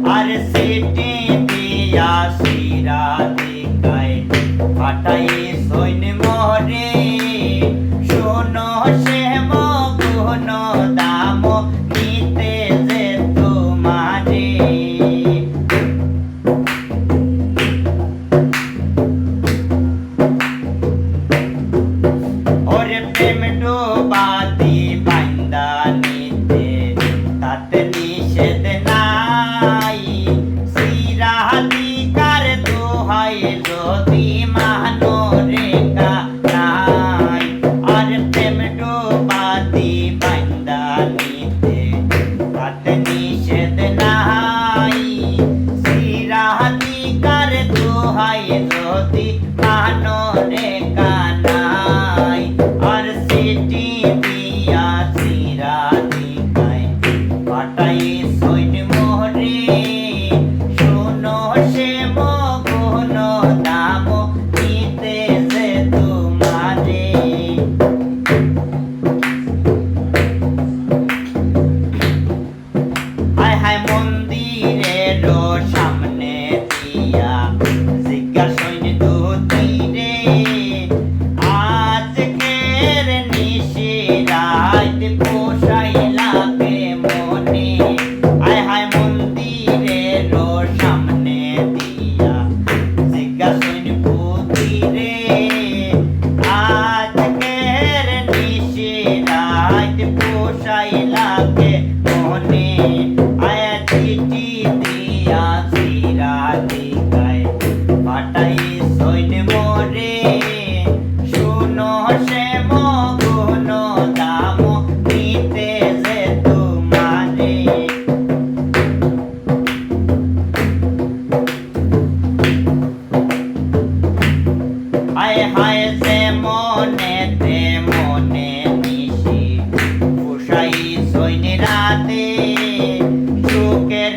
আর city দিয়া শিরা দিকায় ফাটাই সৈন মরে শোনো সে মগুন দাম নিতে যে তোমারে ওরে প্রেম ডোবাতি বান্দা নিতে তাতে নিষেধ নাই শিরাধিকার দোহাই যদি মানো রে কানাই আর প্রেম ডোবাতি বান্দা নিতে তাতে নিষেধ নাই শিরাধিকার দোহাই যদি মানো রে কানাই আর সিটি দিয়া শিরা দিকায় ফাটাই সৈন মোহরে শোনো সে মগুন দাম নিতে যে তোমারে হায় হায় মন্দিরের সামনে দিয়া জিজ্ঞাসৈন দুতীরে আজকের নিশিরাত পোষাইলাকে মনে হায় হায় মন্দিরের সামনে দিয়া জিজ্ঞাসৈন দুতীরে আজকের নিশিরাত পোষাইলাকে মনে আয়া চিঠি দিয়া শিরা দিকায় ফাটাই সৈন মোরে শুনো সে মগুন দাম নিতে যে তোমারে হায় হায় যে মনেতে মনে নিশি পোষাই সৈন রাতে সুখের